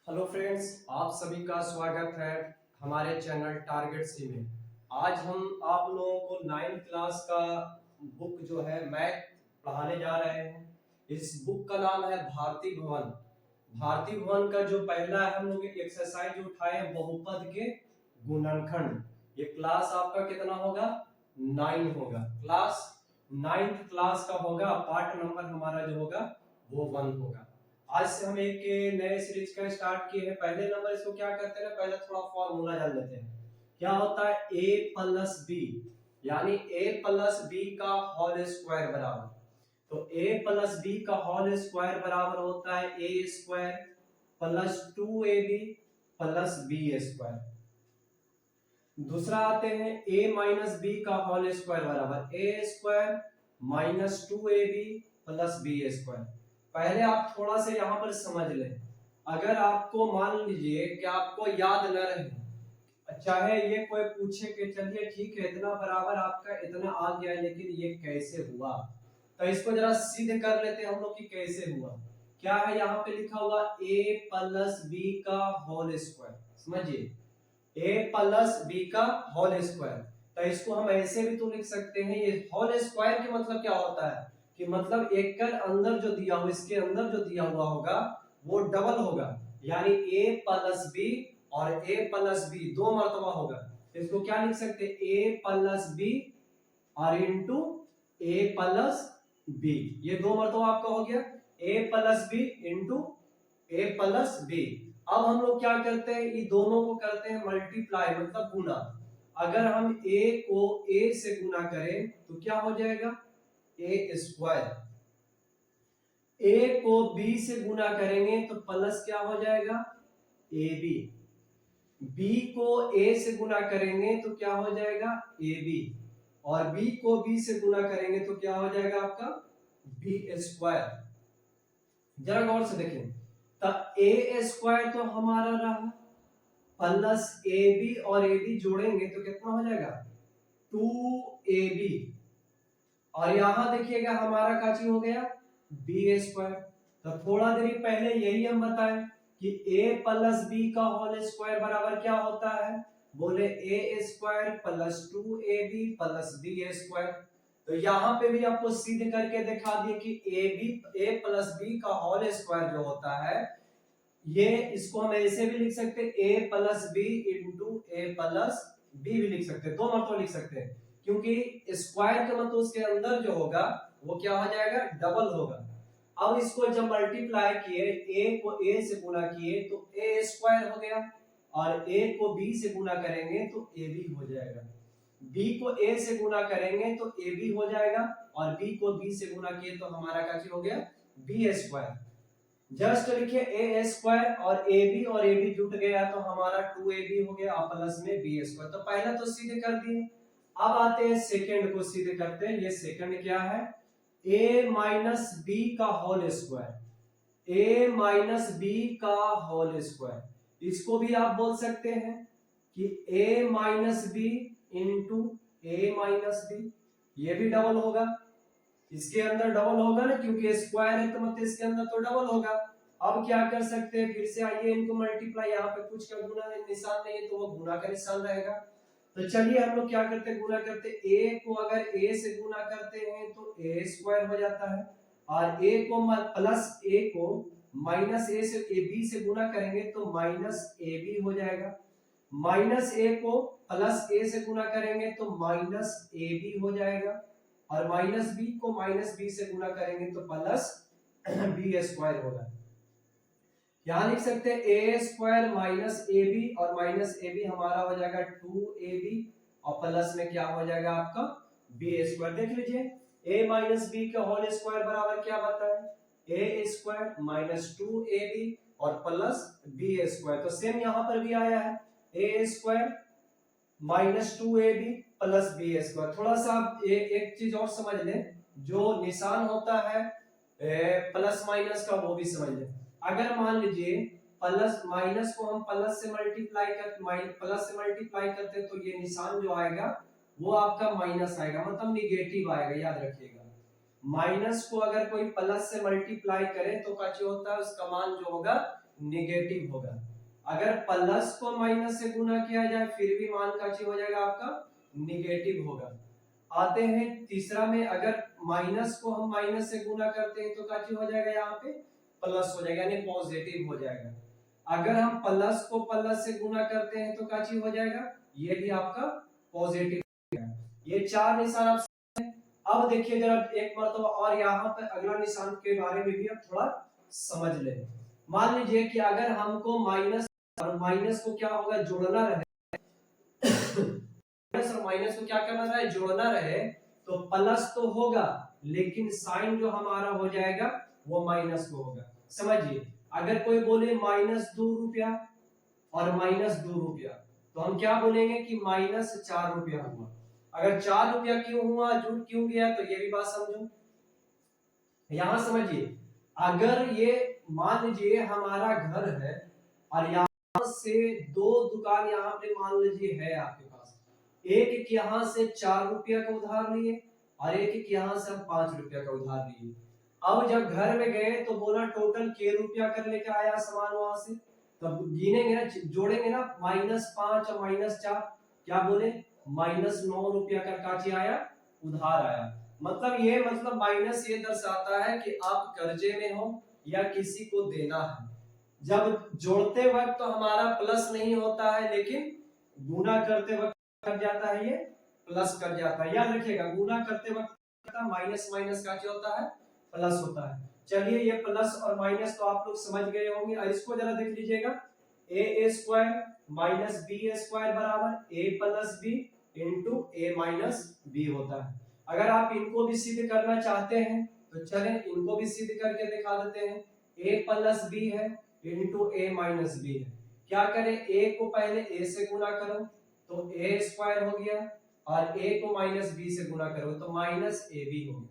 Hello friends, आप सभी का स्वागत है हमारे चैनल टारगेट सी में। आज हम आप लोगों को 9th क्लास का बुक जो है मैथ पढ़ाने जा रहे हैं। इस बुक का नाम है भारती भवन। भारती भवन का जो पहला है हम लोग एक्सरसाइज उठाए हैं बहुपद के गुणनखंड। ये क्लास आपका कितना होगा? 9 होगा। क्लास 9th क्लास का होगा। पार्ट नंबर हमारा जो होगा वो 1 होगा। आज से हम एक नए सीरीज का स्टार्ट किए हैं। पहले नंबर इसको क्या करते हैं, पहले थोड़ा फॉर्मूला जान लेते हैं। क्या होता है a प्लस बी, यानी a प्लस बी का होल स्क्वायर बराबर। तो a प्लस बी का होल स्क्वायर बराबर होता है a square plus 2ab plus B square. दूसरा आते हैं a माइनस बी का होल स्क्वायर बराबर a square minus 2ab plus B square. पहले आप थोड़ा सा यहाँ पर समझ लें। अगर आपको मान लीजिए कि आपको याद न रहे, चाहे ये कोई पूछे कि चलिए ठीक है इतना बराबर आपका इतना आ गया लेकिन ये कैसे हुआ, तो इसको जरा सिद्ध कर लेते हैं हम लोग कि कैसे हुआ। क्या है यहाँ पे लिखा हुआ a प्लस बी का होल स्क्वायर। समझिए a प्लस बी का होल स्क्वायर, तो इसको हम ऐसे भी तो लिख सकते हैं। ये होल स्क्वायर के मतलब क्या होता है कि मतलब एक कर अंदर जो दिया हुआ, इसके अंदर जो दिया हुआ होगा वो डबल होगा, यानी a प्लस बी और a प्लस बी दो मर्तबा होगा। इसको क्या लिख सकते हैं a प्लस बी और इंटू a प्लस बी। ये दो मर्तबा आपका हो गया a plus B into a plus B. अब हम लोग क्या करते हैं, ये दोनों को करते हैं मल्टीप्लाई, मतलब गुना। अगर हम a को a से गुना करें तो क्या हो जाएगा a स्क्वायर। a को b से गुना करेंगे तो प्लस क्या हो जाएगा ab। b को a से गुना करेंगे तो क्या हो जाएगा ab, और b को b से गुना करेंगे तो क्या हो जाएगा आपका b स्क्वायर। जरा गौर से देखें, तब a स्क्वायर तो हमारा रहा प्लस ab और ab जोड़ेंगे तो कितना हो जाएगा 2ab, और यहां देखिएगा हमारा का चीज हो गया बी स्क्वायर। तो थोड़ा देर पहले यही हम बताएं कि a प्लस बी का होल स्क्वायर बराबर क्या होता है, बोले a square plus 2ab plus B square. तो यहाँ पे भी आपको सीधे करके दिखा दिए कि a प्लस बी का होल स्क्वायर जो होता है, ये इसको हम ऐसे भी लिख सकते हैं a plus B into A plus B भी लिख सकते हैं, दो मतलब लिख सकते हैं, क्योंकि स्क्वायर का मतलब उसके अंदर जो होगा वो क्या हो जाएगा डबल होगा। अब इसको जब मल्टीप्लाई किए, a को a से गुना किए तो a स्क्वायर हो गया, और a को b से गुना करेंगे तो ab हो जाएगा। b को a से गुना करेंगे तो ab हो जाएगा, और b को b से गुना किए तो हमारा क्या हो गया b स्क्वायर। जस्ट लिखिए ए स्क्वायर और ए बी, और ए बी जुट गया तो हमारा 2ab हो गया और प्लस में बी स्क्वायर। तो पहला तो सीधे कर दिए। अब आते हैं सेकंड को सीधे करते हैं। ये सेकंड क्या है a माइनस बी का whole square. a minus B का होल स्क्वायर, इसको भी आप बोल सकते हैं कि a minus B into A minus B. ये भी डबल होगा, इसके अंदर डबल होगा ना, क्योंकि स्क्वायर है तो मतलब इसके अंदर तो डबल होगा। अब क्या कर सकते हैं, फिर से आइए इनको मल्टीप्लाई, यहाँ पे कुछ का गुना निशान नहीं है तो वो गुना का निशान रहेगा। तो चलिए हम लोग क्या करते हैं, गुना करते हैं। a को अगर a से गुना करते हैं तो a स्क्वायर हो जाता है, और a को प्लस a को माइनस a से b से गुना करेंगे तो माइनस ab हो जाएगा। माइनस a को प्लस a से गुना करेंगे तो माइनस ab हो जाएगा, और माइनस बी को माइनस बी से गुना करेंगे तो प्लस बी स्क्वायर होगा। यहां लिख सकते हैं ए स्क्वायर माइनस ए बी, और माइनस ए बी हमारा हो जाएगा 2ab, और प्लस में क्या हो जाएगा आपका बी स्क्वायर। देख लीजिए a माइनस बी का होल स्क्वायर बराबर क्या बता है ए स्क्वायर माइनस 2ab और प्लस बी स्क्वायर। तो सेम यहां पर भी आया है a square minus 2ab plus B square. थोड़ा सा आप एक चीज और समझ लें, जो निशान होता है प्लस माइनस का वो भी समझ लें। अगर मान लीजिए प्लस माइनस को हम प्लस से मल्टीप्लाई करते हैं तो ये निशान जो आएगा वो आपका माइनस आएगा, मतलब निगेटिव आएगा, याद रखिएगा। माइनस को अगर कोई प्लस से मल्टीप्लाई करे तो क्या होता है, उसका मान जो होगा निगेटिव होगा। अगर प्लस को माइनस से गुना किया जाए फिर भी मान का हो जाएगा आपका निगेटिव होगा। आते हैं तीसरा में, अगर माइनस को हम माइनस से गुना करते हैं तो काची हो जाएगा, यहाँ पे प्लस हो जाएगा, यानी पॉजिटिव हो जाएगा। अगर हम प्लस को प्लस से गुना करते हैं तो काची हो जाएगा, ये भी आपका पॉजिटिव। ये चार निशान आप। अब देखिए जरा एक मरतबा और यहाँ पर अगला निशान के बारे में भी अब थोड़ा समझ ले। मान लीजिए कि अगर हमको माइनस और माइनस को क्या होगा, जोड़ना रहे माइनस और माइनस को क्या करना रहे, जोड़ना रहे, तो प्लस तो होगा लेकिन साइन जो हमारा हो जाएगा वो माइनस को होगा। समझिए, अगर कोई बोले -2 रुपया और -2 रुपया, तो हम क्या बोलेंगे कि -4 रुपया हुआ। अगर 4 रुपया क्यों हुआ, जुड़ क्यों गया, तो ये भी बात समझो। यहां समझिए, अगर ये मान लीजिए हमारा घर है और यहाँ से दो दुकान यहाँ पे मान लीजिए है आपके पास, एक यहाँ से 4 रुपया का उधार लिए और एक यहाँ से हम 5 रुपया का उधार लिए। अब जब घर में गए तो बोला टोटल के रुपया कर लेके आया सामान वहां से, तब गिनेंगे ना, जोड़ेंगे ना, -5 और -4, क्या बोले, -9 रुपया का काची आया, उधार आया। मतलब ये मतलब माइनस ये दर्शाता है कि आप कर्जे में हो या किसी को देना है। जब जोड़ते वक्त तो हमारा प्लस नहीं होता है, लेकिन गुना करते वक्त कर जाता है, ये प्लस कर जाता है। याद रखिएगा, गुना करते वक्त माइनस माइनस का क्या होता है, प्लस होता है। चलिए, ये प्लस और माइनस तो आप लोग समझ गए होंगे। और इसको जरा देख लीजिएगा, a square minus B square बराबर a plus B into a minus B होता है। अगर आप इनको भी सिद्ध करना चाहते हैं तो चलें इनको भी सिद्ध करके दिखा देते हैं। a प्लस बी है इंटू a माइनस बी है। क्या करें, a को पहले a से गुना करो तो a स्क्वायर हो गया, और a को माइनस b से गुना करो तो माइनस ab हो गया।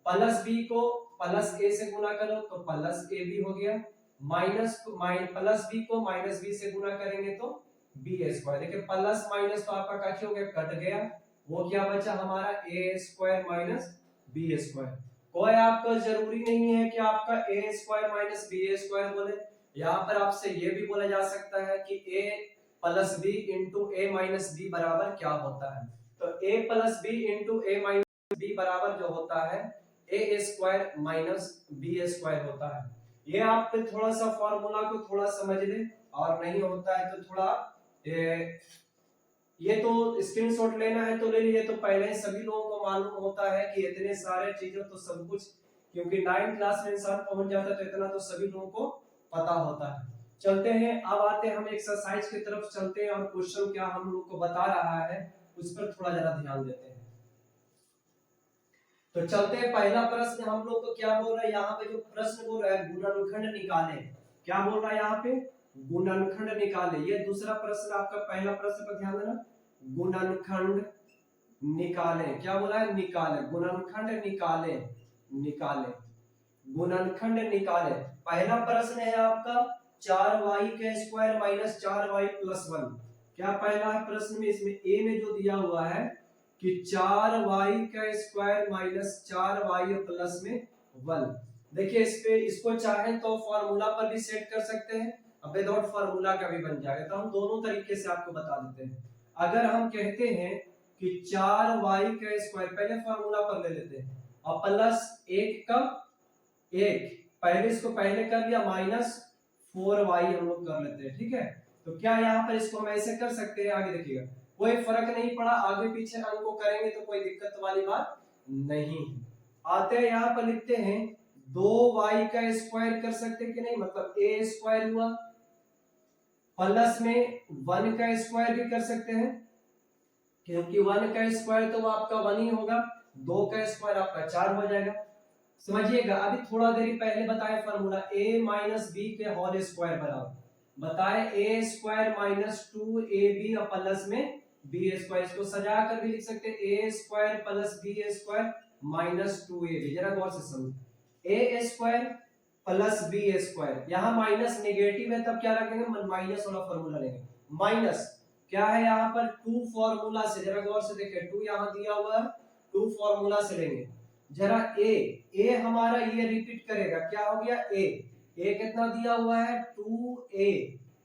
प्लस b को प्लस a से गुना करो तो प्लस ab हो गया। प्लस b को माइनस b से गुना करेंगे तो b स्क्वायर। देखिए प्लस माइनस तो आपका क्या हो गया, कट गया, वो क्या बचा हमारा a square minus b square. कोई आपका जरूरी नहीं है कि आपका a square minus b square बोले, यहाँ पर आपसे ये भी बोला जा सकता है कि a plus b into a minus b बराबर क्या होता है। तो a plus b into a minus b बराबर जो होता है a square minus b square होता है। ये आप थोड़ा सा फॉर्मूला को थोड़ा समझ ले, और नहीं होता है तो थोड़ा ये तो स्क्रीनशॉट लेना है तो ले लीजिए। तो पहले सभी लोगों को मालूम होता है कि इतने सारे चीजों तो सब कुछ, क्योंकि 9th क्लास में इंसान पहुंच जाता है तो इतना तो सभी लोगों को पता होता है। चलते हैं, अब आते हैं हम एक्सरसाइज की तरफ चलते हैं, और क्वेश्चन क्या हम लोग को बता रहा है उस पर थोड़ा जरा ध्यान देते हैं। तो चलते हैं, पहला प्रश्न हम लोग को क्या बोल रहा है, यहाँ पे जो प्रश्न बोल रहा है गुणनखंड निकालें। क्या बोल रहा है यहाँ पे, गुणनखंड निकालें। ये दूसरा प्रश्न आपका, पहला प्रश्न पर ध्यान देना, गुणनखंड निकालें। क्या बोला है, निकालें, गुणनखंड निकालें, निकालें, गुणनखंड निकालें। पहला प्रश्न है आपका 4y का स्क्वायर माइनस 4y प्लस 1। क्या पहला प्रश्न में, इसमें ए में जो दिया हुआ है कि 4y का स्क्वायर माइनस 4y प्लस में 1। देखिए इस पे, इसको चाहे तो फॉर्मूला पर भी सेट कर सकते हैं, अब विदाउट फॉर्मूला का भी बन जाएगा। तो हम दोनों तरीके से आपको बता देते हैं। अगर हम कहते हैं कि 4y का स्क्वायर, पहले फॉर्मूला पर ले लेते हैं, और प्लस 1 का 1, पहले इसको पहले कर लिया, माइनस 4y हम लोग कर लेते हैं, ठीक है। तो क्या यहाँ पर इसको हम ऐसे कर सकते हैं, आगे देखिएगा कोई फर्क नहीं पड़ा, आगे पीछे अंक को करेंगे तो कोई दिक्कत वाली बात नहीं। आते हैं यहाँ पर लिखते हैं 2y का स्क्वायर कर सकते हैं कि नहीं, मतलब a स्क्वायर हुआ, प्लस में 1 का स्क्वायर भी कर सकते हैं, क्योंकि 1 का स्क्वायर तो वो आपका 1 ही होगा, 2 का स्क्वायर आपका 4 हो जाएगा। समझिएगा, अभी थोड़ा देरी पहले बताए फॉर्मूला a माइनस बी के होल स्क्वायर बराबर, बताए a स्क्वायर माइनस 2ab और प्लस में b स्क्वायर। इसको सजा कर भी लिख सकते हैं a square plus b square minus 2ab। जरा गौर से समझो, a square plus b square, यहाँ माइनस नेगेटिव है तब क्या रखेंगे, माइनस वाला फॉर्मूला लेंगे। माइनस क्या है यहाँ पर, 2 फॉर्मूला से, जरा गौर से देखिए 2 यहाँ दिया हुआ है, 2 फॉर्मूला से लेंगे। जरा a हमारा ये रिपीट करेगा, क्या हो गया a, ए कितना दिया हुआ है 2a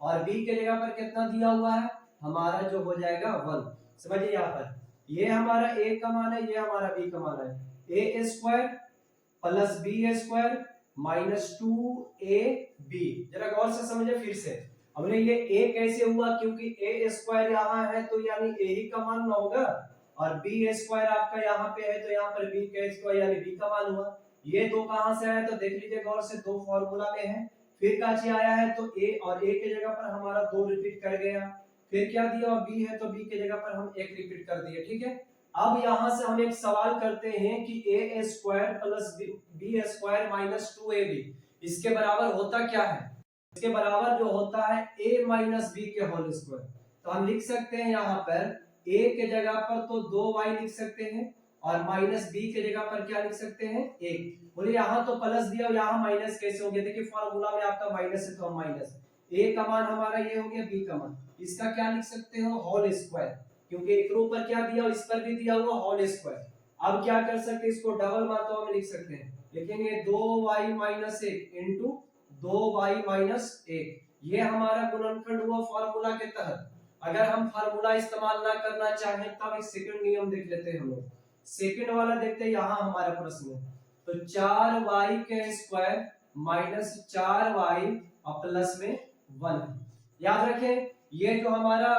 और b के जगह पर कितना दिया हुआ है हमारा जो हो जाएगा 1। समझिए यहाँ पर ये हमारा a का मान है, ये हमारा b का मान है। A square plus B square minus 2ab। जरा गौर से समझे फिर से। हमने ये a कैसे हुआ, क्योंकि a स्क्वायर यहाँ है तो यानी a ही का मान ना होगा, और b स्क्वायर आपका यहाँ पे है तो यहाँ पर b का स्क्वायर यानी b का मान हुआ। ये दो कहां से आया तो देख लीजिए गौर से, दो फॉर्मूला में है। फिर काची आया है तो a और a के जगह पर हमारा 2 रिपीट कर गया। फिर क्या दिया और b है तो b के जगह पर हम 1 रिपीट कर दिए। ठीक है, अब यहां से हम एक सवाल करते हैं कि a square plus b square minus 2ab इसके बराबर होता क्या है। इसके बराबर जो होता है a माइनस b के होल स्क्वायर। तो हम लिख सकते हैं यहाँ पर a के जगह पर तो 2y लिख सकते हैं और माइनस b के जगह पर क्या लिख सकते हैं 1। बोले यहाँ तो प्लस दिया और यहाँ माइनस कैसे हो गया, देखिए फॉर्मूला में आपका माइनस है तो हम माइनस, a का मान हमारा ये हो गया, b का मान, इसका क्या लिख सकते हो होल स्क्वायर, क्योंकि एक रो पर क्या दिया और इस पर भी दिया हुआ होल स्क्वायर। अब क्या कर सकते हैं, इसको डबल मात्रा में लिख सकते हैं, लिखेंगे 2y minus 1 into 2y minus 1। ये हमारा गुणनखंड हुआ फॉर्मूला के तहत। अगर हम फार्मूला इस्तेमाल ना करना चाहें तब एक सेकंड नियम देख लेते हैं हम लोग। सेकंड वाला देखते हैं यहाँ हमारा प्रश्न है, तो 4y के स्क्वायर माइनस 4y और प्लस में 1। याद रखें ये जो हमारा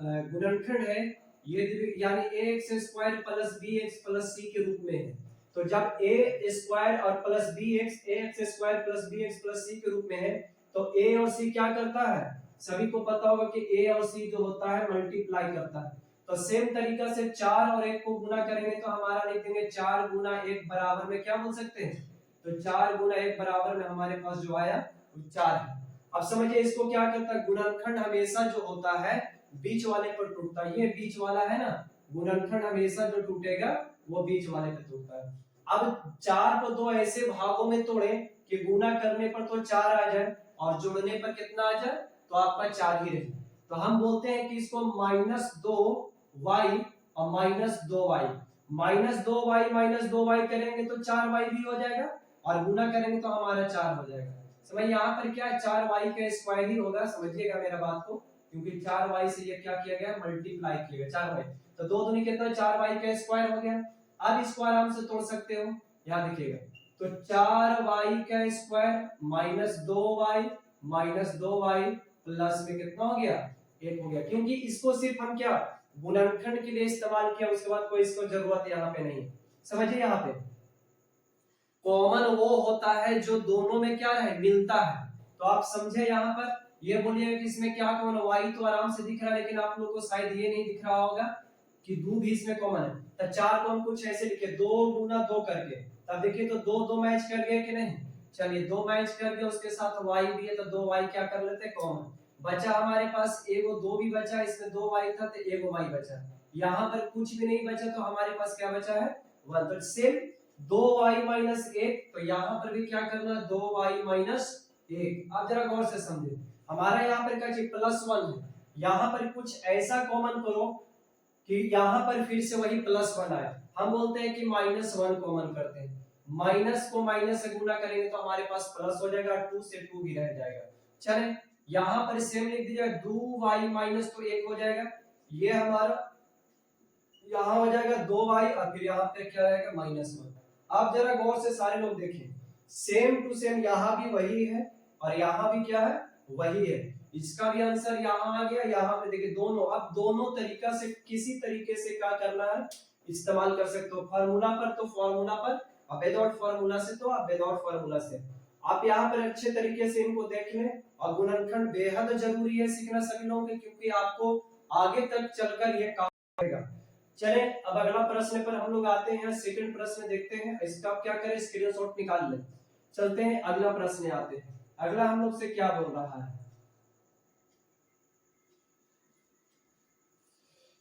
गुणनखंड है ये यानी ax square plus bx plus c के रूप में है। तो जब a स्क्वायर और plus bx ax square plus bx plus c के रूप में है तो a और c क्या करता है, सभी को पता होगा कि a और c जो होता है मल्टीप्लाई करता है। तो सेम तरीका से 4 और 1 को गुना करेंगे तो हमारा लिख देंगे 4 गुना 1 बराबर में क्या बोल सकते हैं, तो 4 गुना 1 बराबर में हमारे पास जो आया वो 4 है। अब समझिए इसको क्या करता है, गुणनखंड हमेशा जो होता है बीच वाले पर टूटता है। ये बीच वाला है ना, गुणनखंड हमेशा जो टूटेगा वो बीच वाले पर टूटता है। अब 4 को दो ऐसे भागों में तोड़े कि गुना करने पर तो 4 आ जाए और जोड़ने पर कितना आ जाए तो आपका 4 ही रहे। तो हम बोलते हैं कि इसको -2y और -2y, -2y करेंगे तो 4y भी हो जाएगा और गुना करेंगे तो हमारा 4 हो जाएगा। समझ यहाँ पर क्या है 4y का स्क्वायर ही होगा, समझिएगा मेरा बात को, क्योंकि 4y से ये क्या किया गया मल्टीप्लाई किया गया 4y, तो 2 दूनी कितना 4y का स्क्वायर हो गया। अब इसको आराम से तोड़ सकते हो, यहाँ देखिएगा तो 4y का स्क्वायर -2y प्लस में कितना हो गया 1 हो गया, क्योंकि इसको सिर्फ हम क्या गुणनखंड के लिए इस्तेमाल किया, उसके बाद कोई इसको जरूरत यहाँ पे नहीं। समझिए यहाँ पे कॉमन वो होता है जो दोनों में क्या रहे मिलता है। तो आप समझे यहाँ पर ये बोलिए कि इसमें क्या कॉमन, y तो आराम से दिख रहा है लेकिन आप लोग को शायद ये नहीं दिख रहा होगा कि 2 भी इसमें कॉमन है। तो 4 को हम कुछ ऐसे लिखे 2 गुना 2 करके, तब देखिए तो 2 मैच कर गए कि नहीं, चलिए 2 मैच कर गए, उसके साथ y भी है तो 2y क्या कर लेते हैं कॉमन, बचा हमारे पास एगो 2 भी बचा, इसमें 2y था तो एगो y बचा, यहाँ पर कुछ भी नहीं बचा तो हमारे पास क्या बचा है 1। तो सेम 2y माइनस 1, तो यहाँ पर भी क्या करना 2y माइनस 1। आप जरा गौर से समझे, हमारा यहाँ पर क्या चीज +1 है, यहाँ पर कुछ ऐसा कॉमन करो कि यहाँ पर फिर से वही +1 आए। हम बोलते हैं कि -1 कॉमन करते हैं, माइनस को माइनस से गुना करेंगे तो हमारे पास प्लस हो जाएगा, 2 से 2 भी रह जाएगा। चले यहाँ पर सेम लिख दीजिए 2y माइनस तो 1 हो जाएगा, ये हमारा यहाँ हो जाएगा 2y और फिर यहाँ पे क्या रहेगा -1। आप जरा गौर से सारे लोग देखें, सेम टू सेम यहाँ भी वही है और यहाँ भी क्या है वही है, इसका भी आंसर यहाँ आ गया, यहाँ पे देखिए दोनों। अब दोनों तरीका से किसी तरीके से क्या करना है इस्तेमाल कर सकते हो, फार्मूला पर तो फार्मूला पर, अब विदाउट फार्मूला से तो आप विदाउट फार्मूला से। आप यहाँ पर अच्छे तरीके से इनको देख लें, और गुणनखंड बेहद जरूरी है सीखना सभी लोगों के, क्योंकि आपको आगे तक चलकर ये काम आएगा। चले अब अगला प्रश्न पर हम लोग आते हैं, सेकंड प्रश्न देखते हैं, इसका क्या करें स्क्रीनशॉट निकाल लें। चलते हैं अगला प्रश्न आते हैं, अगला हम लोग से क्या बोल रहा है।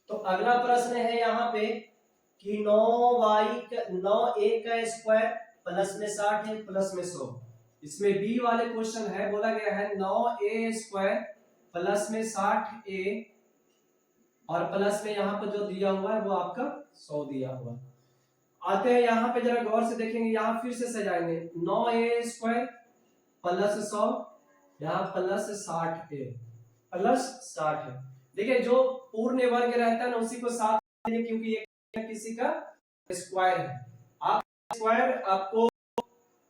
तो अगला प्रश्न है यहाँ पे कि 9a का स्क्वायर प्लस में 60 है प्लस में 100। इसमें बी वाले क्वेश्चन है, बोला गया है 9a स्क्वायर प्लस में 60a और प्लस में यहाँ पर जो दिया हुआ है वो आपका 100 दिया हुआ। आते हैं यहाँ पे जरा गौर से देखेंगे, यहाँ फिर से सजाएंगे 9a स्क्वायर प्लस 100, यहाँ प्लस 60 ए, प्लस 60 है। देखिए जो पूर्ण वर्ग रहता है ना उसी को साथ, क्योंकि ये किसी का स्क्वायर है। आप स्क्वायर आपको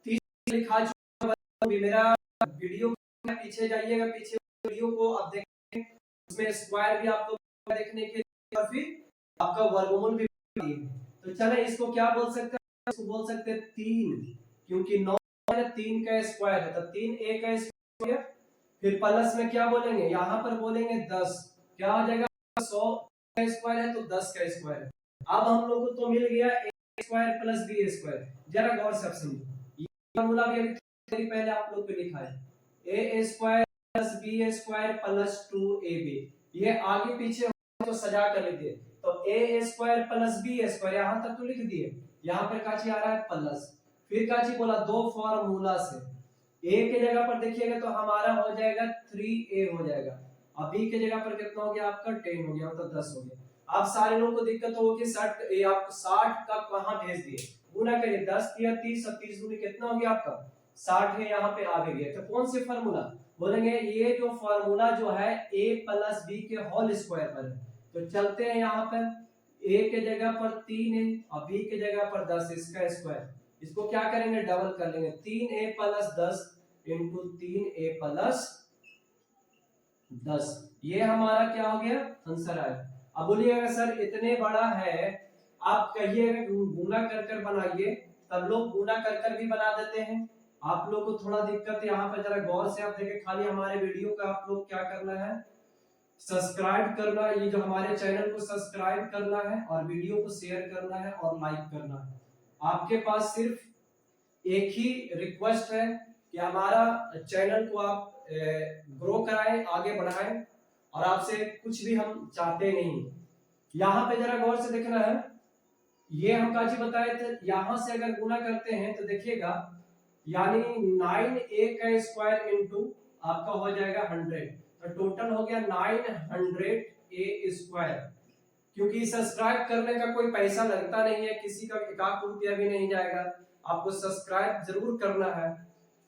30 लिखा चुका है, मेरा वीडियो पीछे जाइएगा, पीछे वीडियो को आप देखें, उसमें स्क्वायर भी आपको देखने के लिए और फिर आपका वर्गमूल भी। तो चले इसको क्या बोल सकते हैं, इसको बोल सकते हैं 3, क्योंकि 9 3 का स्क्वायर है, तो 3a का स्क्वायर, फिर प्लस में क्या बोलेंगे, यहाँ पर बोलेंगे 10, क्या हो जाएगा 100 का स्क्वायर है तो 10 का स्क्वायर है। अब हम लोग को तो मिल गया a square plus b square. जरा गौर से समझो, ये फार्मूला भी अभी पहले आप लोग को लिखा है, a square plus b square plus 2ab, ये आगे पीछे तो सजा कर लीजिए, तो a square plus b square यहाँ तक तो लिख दिए, यहाँ पर काची आ रहा है प्लस, फिर काची बोला दो फॉर्मूला से, a के जगह पर देखिएगा तो हमारा हो जाएगा 3a हो जाएगा, अब b के जगह पर कितना हो गया आपका 10 हो गया, तो 10 हो गया। आप सारे लोगों को दिक्कत होगी कि 60 आप 60 का कहां भेज दिए, गुना करिए 10 या 30 और 30 गुने कितना हो गया आपका 60 है, यहाँ पे आ गया। तो कौन से फार्मूला बोलेंगे, ये जो फार्मूला जो है a प्लस b के होल स्क्वायर पर है, तो चलते हैं यहाँ पर a के जगह पर 3 है और b के जगह पर 10, इसका स्क्वायर, इसको क्या करेंगे डबल कर लेंगे, 3a plus 10 into 3a plus 10, ये हमारा क्या हो गया आंसर आया। अब बोलिएगा सर इतने बड़ा है, आप कहिएगा गुना कर कर बनाइए, तब लोग गुना कर कर भी बना देते हैं, आप लोग को थोड़ा दिक्कत है यहाँ पर, जरा गौर से आप देखें, खाली हमारे वीडियो का आप लोग क्या करना है, सब्सक्राइब करना, ये जो हमारे चैनल को सब्सक्राइब करना है और वीडियो को शेयर करना है और लाइक करना है। आपके पास सिर्फ एक ही रिक्वेस्ट है कि हमारा चैनल को आप ग्रो कराएं, आगे बढ़ाएं, और आपसे कुछ भी हम चाहते नहीं। यहाँ पे जरा गौर से देखना है, ये हम काची बताए थे, यहाँ से अगर गुना करते हैं तो देखिएगा, यानी 9a का स्क्वायर इंटू आपका हो जाएगा 100, तो टोटल हो गया 900a स्क्वायर। क्योंकि सब्सक्राइब करने का कोई पैसा लगता नहीं है, किसी का 1 रुपया भी नहीं जाएगा, आपको सब्सक्राइब जरूर करना है।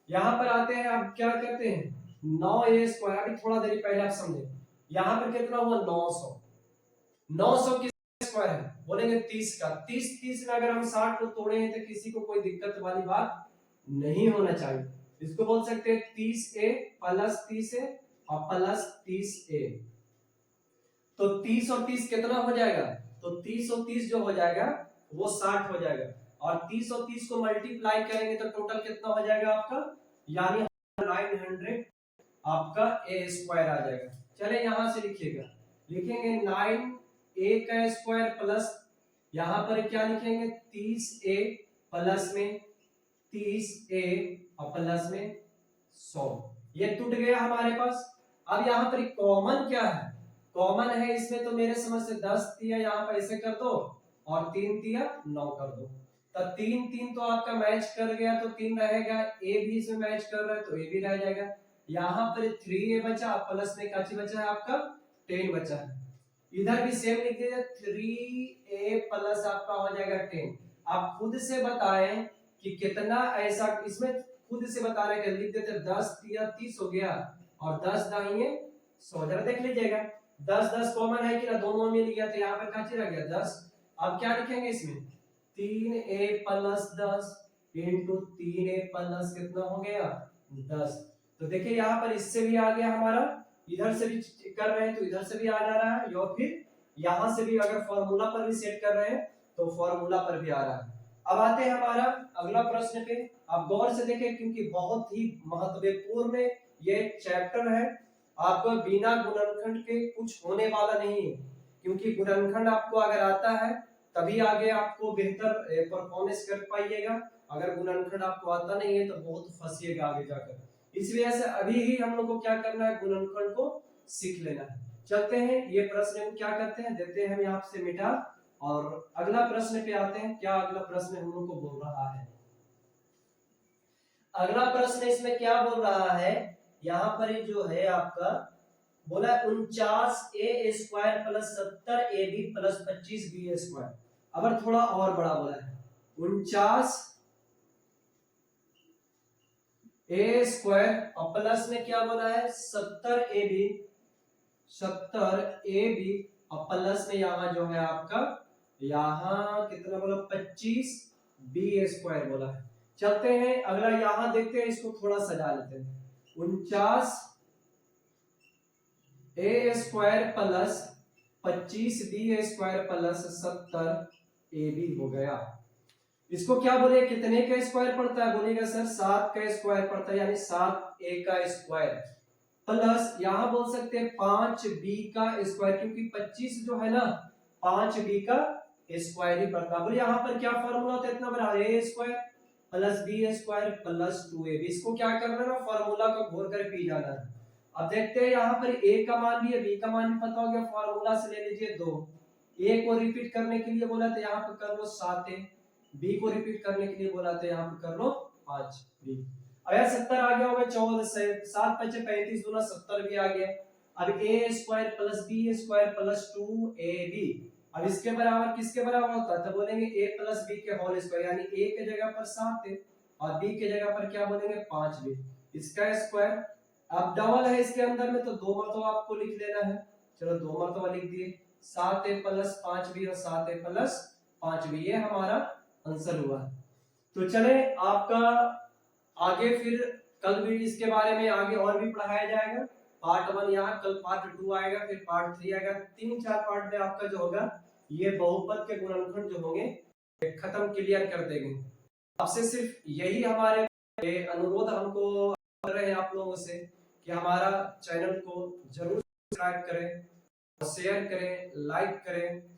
यहाँ पर आते हैं, आप क्या करते हैं 9a स्क्वायर, अभी थोड़ा देर पहले आप समझे, यहाँ पर कितना हुआ 900, 900 किस स्क्वायर है बोलेंगे 30 का, 30 में अगर हम 60 को तोड़े हैं तो किसी को कोई दिक्कत वाली बात नहीं होना चाहिए, इसको बोल सकते हैं 30a प्लस 30a और प्लस 30a, तो 30 और 30 कितना हो जाएगा, तो 30 और 30 जो हो जाएगा वो 60 हो जाएगा, और 30 और 30 को मल्टीप्लाई करेंगे तो टोटल कितना हो जाएगा आपका, यानी 900 आपका a स्क्वायर आ जाएगा। चले यहां से लिखिएगा, लिखेंगे 9a का स्क्वायर प्लस, यहां पर क्या लिखेंगे 30a प्लस में 30a और प्लस में 100, ये टूट गया हमारे पास। अब यहाँ पर कॉमन क्या है, कॉमन है इसमें, तो मेरे समझ से 10 दिया, यहाँ पर ऐसे कर दो और 3 दिया 9 कर दो, तो 3 तो आपका मैच कर गया, तो 3 रहेगा, a भी इसमें मैच कर रहा है तो a भी रह जाएगा, यहाँ पर 3a बचा, प्लस में काची बचा है आपका 10 बचा है, इधर भी सेम लिख दीजिए 3a प्लस आपका हो जाएगा 10। आप खुद से बताएं कि कितना ऐसा, इसमें खुद से बता रहे हैं, लिख देते 10 या 30 हो गया और 10 दाहिने 100, जरा देख लीजिएगा 10 कॉमन है कि ना, दोनों मिल गया, तो यहाँ पर काची रह गया 10। अब क्या लिखेंगे इसमें 3a plus 10 into 3a plus कितना हो गया 10, तो देखिए यहाँ पर इससे भी आ गया हमारा, इधर से भी कर रहे हैं तो इधर से भी आ जा रहा है, या फिर यहाँ से भी अगर फॉर्मूला पर भी सेट कर रहे हैं तो फॉर्मूला पर भी आ रहा है। अब आते हैं हमारा अगला प्रश्न पे, आप गौर से देखें क्योंकि बहुत ही महत्वपूर्ण ये चैप्टर है, आपको बिना गुणनखंड के कुछ होने वाला नहीं है, क्योंकि गुणनखंड आपको अगर आता है तभी आगे आपको बेहतर परफॉर्मेंस कर पाइएगा, अगर गुणनखंड आपको आता नहीं है तो बहुत फंसिएगा आगे जाकर, इस वजह से अभी ही हम लोग को क्या करना है, गुणनखंड को सीख लेना है। चलते हैं ये प्रश्न को क्या करते हैं, देते हैं हम यहाँ से मिटा, और अगला प्रश्न पे आते हैं, क्या अगला प्रश्न हम लोग को बोल रहा है। अगला प्रश्न इसमें क्या बोल रहा है, यहाँ पर जो है आपका बोला 49a square plus 70ab plus 25b square, अब थोड़ा और बड़ा बोला है 49 ए स्क्वायर और प्लस में क्या बोला है 70ab, 70ab और प्लस में यहाँ जो है आपका यहाँ कितना बोला 25b² बोला है। चलते हैं अगला यहाँ देखते हैं, इसको थोड़ा सजा लेते हैं। 49a² plus 25b² plus 70ab हो गया। इसको क्या बोले कितने का स्क्वायर पड़ता है, बोलेगा सर 7 का स्क्वायर पड़ता है, यानी 7a का स्क्वायर प्लस यहाँ बोल सकते हैं 5b का स्क्वायर, क्योंकि 25 जो है ना 5b का स्क्वायर ही पड़ता है। बोले यहाँ पर क्या फॉर्मूला होता है, इतना बड़ा a² plus b² plus 2ab। इसको क्या करना है ना, फॉर्मूला को घोर कर पी जाना है। अब देखते हैं यहाँ पर a का मान भी है, b का मान भी पता हो गया, फॉर्मूला से ले लीजिए 2। a को रिपीट करने के लिए बोला तो यहाँ पर कर लो 7a, b को रिपीट करने के लिए बोला तो यहाँ पर कर लो 5b। अब यार 70 आ गया होगा, 14 से 7 5 35 दूना 70 भी आ गया। अब a² plus b² plus 2ab, अब इसके बराबर किसके बराबर होता है, तो बोलेंगे a प्लस b के होल स्क्वायर, यानी a के जगह पर 7 है और b के जगह पर क्या बोलेंगे 5b, इसका स्क्वायर। अब डबल है इसके अंदर में तो 2 मरतबा आपको लिख लेना है, चलो 2 मरतबा लिख दिए, 7a प्लस 5b और 7a प्लस 5b, ये हमारा आंसर हुआ। तो चले आपका आगे फिर कल भी इसके बारे में आगे और भी पढ़ाया जाएगा। पार्ट 1 यहाँ, कल पार्ट 2 आएगा, फिर पार्ट 3 आएगा। 3-4 पार्ट में आपका जो होगा ये बहुपद के गुणनखंड जो होंगे खत्म क्लियर कर देंगे। आपसे सिर्फ यही हमारे अनुरोध हमको कर रहे हैं आप लोगों से कि हमारा चैनल को जरूर सब्सक्राइब करें, शेयर करें, लाइक करें।